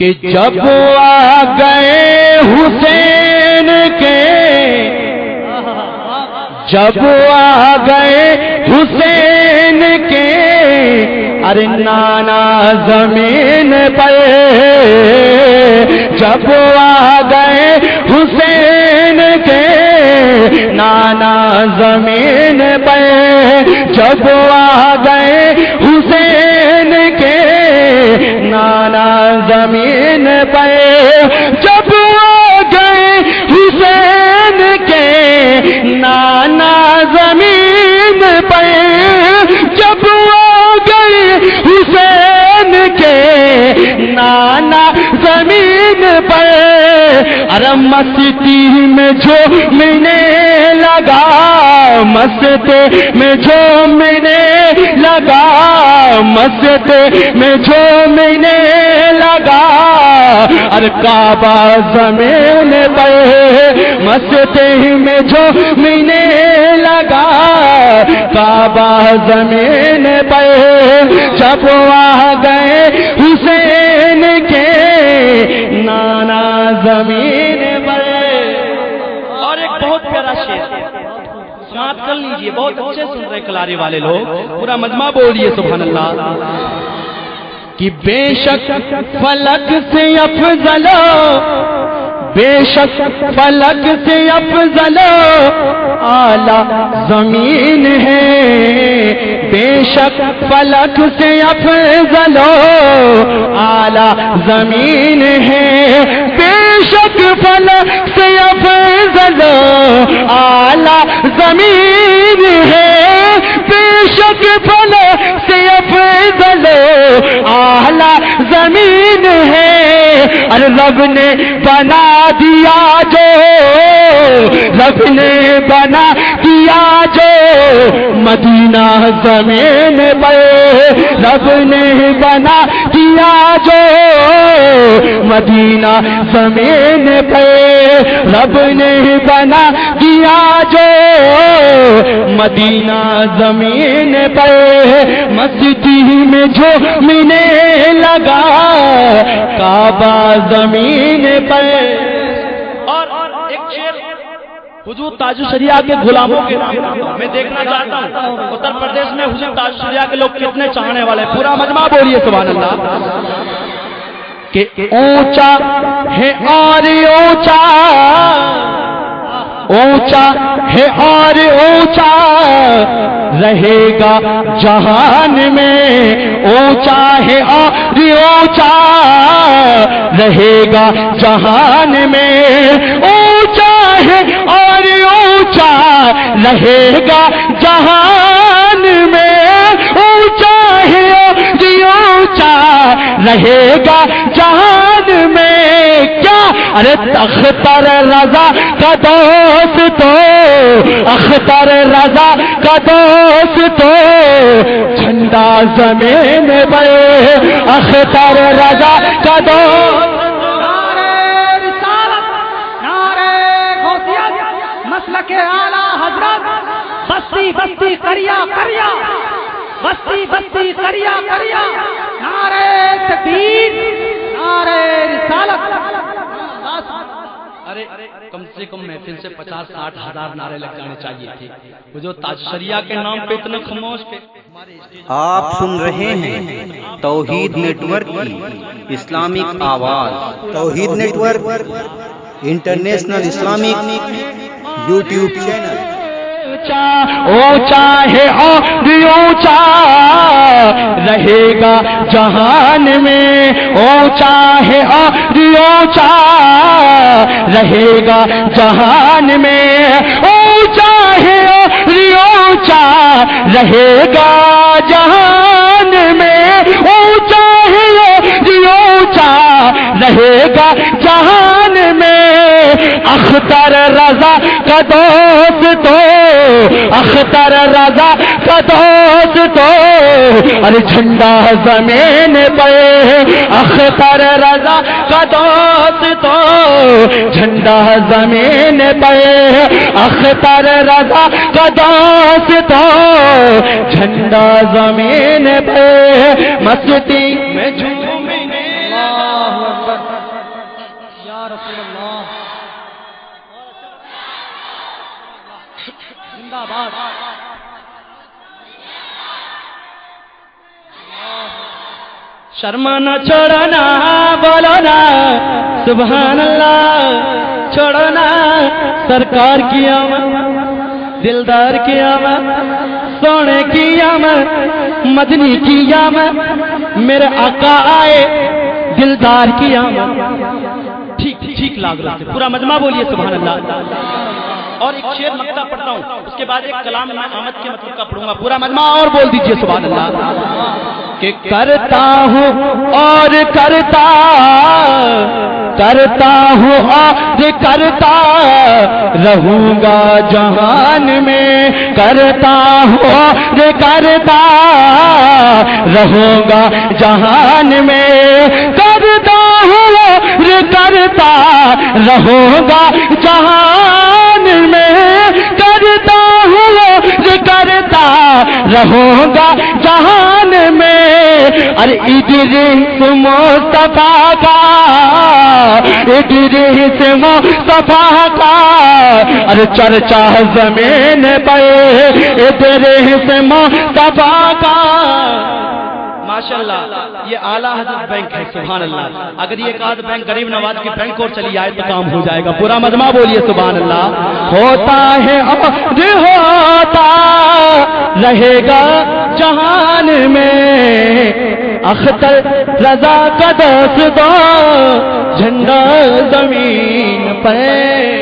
کہ جب آ گئے حسین کے، جب آ گئے حسین کے، ارے نانا زمین پر، جب آ گئے حسین کے نانا زمین پر، جب آ گئے حسین کے نانا زمین پر، جب آ گئے حسین کے نانا زمین پر، جب آ گئے حسین کے نانا زمین پر، ارے مستی میں جھومنے لگا، مستی میں جھومنے لگا، مستی میں جھومنے لگا، ارے کعبہ زمین پر، مستی میں جھومنے لگا، کعبہ زمین پر، جب آ گئے حسین کے نانا زمین پر۔ اور ایک بہت پیارا شعر سماعت کر لیجئے، بہت اچھے سن رہے کلاری والے لوگ، پورا مجمع بولیے سبحان اللہ۔ کہ بے شک فلک سے افضل، بے شک فلک سے افضل اعلی زمین ہے، بے شک فلک سے افضل اعلی زمین ہے، بے شک فلک سے افضل اعلی زمین ہے، بے شک فلک سے افضل اعلی زمین ہے، ارے رب نے بنا دیا جو، رب نے بنا دیا جو مدینہ زمین پر، رب نے بنا دیا جو مدینہ زمین پر، رب نے بنا دیا جو مدینہ زمین پر، مسجد میں جھومنے لگا، کعبہ زمین پر۔ اور ایک شعر حضور تاج الشریعہ کے غلاموں کے نام، میں دیکھنا چاہتا ہوں اتر پردیش میں حضور تاج الشریعہ کے لوگ کتنے چاہنے والے، پورا مجمع بولیے سبحان اللہ۔ کہ اونچا ہے اور اونچا، اونچا ہے اور اونچا رہے گا جہان میں، اونچا ہے اور اونچا رہے گا جہان میں، اونچا ہے اور اونچا رہے گا جہان میں، اونچا ہے اور اونچا رہے گا جہان میں، کیا ارے اختر رضا کا دوست تو، اختر رضا کا دوست تو جھنڈا زمین پر، اختر رضا کا دوست، نعرہ رسالت، نعرہ غوثیت، مسلک اعلی حضرت، بستی بستی کریا کریا، بستی بستی کریا کریا، نعرہ تکبیر، نعرہ رسالت۔ ارے کم سے کم محفل سے 50-60 ہزار نعرے لگ جانے چاہیے تھے، وہ جو تاج شریعہ کے نام پہ اتنے خاموش کے۔ آپ سن رہے ہیں توحید نیٹ ورک کی اسلامک آواز، Tawheed network international Islamic YouTube channel. اونچا ہے اور اونچا رہے گا جہان میں، اونچا ہے اور اونچا رہے گا جہان میں، اونچا ہے اور اونچا رہے گا جہان میں، اونچا ہے اور اونچا رہے گا جہان میں، اختر رضا کا دوست تو، اختر رضا کا دوست تو ارے جھنڈا زمین پر، اختر رضا کا دوست تو جھنڈا زمین پر، اختر رضا کا دوست تو جھنڈا زمین پر، مستی میں جھومنے شرما نہ چھوڑنا بولو نا سبحان اللہ، چھوڑنا سرکار کی آمد، دلدار کی آمد، سونے کی آمد، مدنی کی آمد، میرے آقا آئے دلدار کی آمد. ٹھیک ٹھیک لاگ رہا ہے، پورا مجمع بولیے سبحان اللہ. اور ایک شعر مقطع پڑھتا ہوں، اس کے بعد ایک کلام میں آمد کے مطلب کا پڑھوں گا. پورا مجمع اور بول دیجئے سبحان اللہ. کہ کرتا ہوں اور کرتا ہوں اور کرتا رہوں گا جہان میں، کرتا ہوں اور کرتا رہوں گا جہان میں، کرتا ہوں اور کرتا رہوں گا جہان میں، کرتا ہوں اور کرتا رہوں گا جہان میں. ارے ادریس مصطفیٰ کا، ادریس مصطفیٰ کا، ارے چرچا زمین پہ ادریس مصطفیٰ کا. ماشاءاللہ یہ اعلیٰ حضرت بینک ہے سبحان اللہ. اگر یہ ایک آدھ بینک غریب نواز کی بینک اور چلی آئے تو کام ہو جائے گا. پورا مجمع بولیے سبحان اللہ. ہوتا ہے اور ہوتا رہے گا جہان میں، اختر رضا کا دست دو جھنڈا زمین پہ.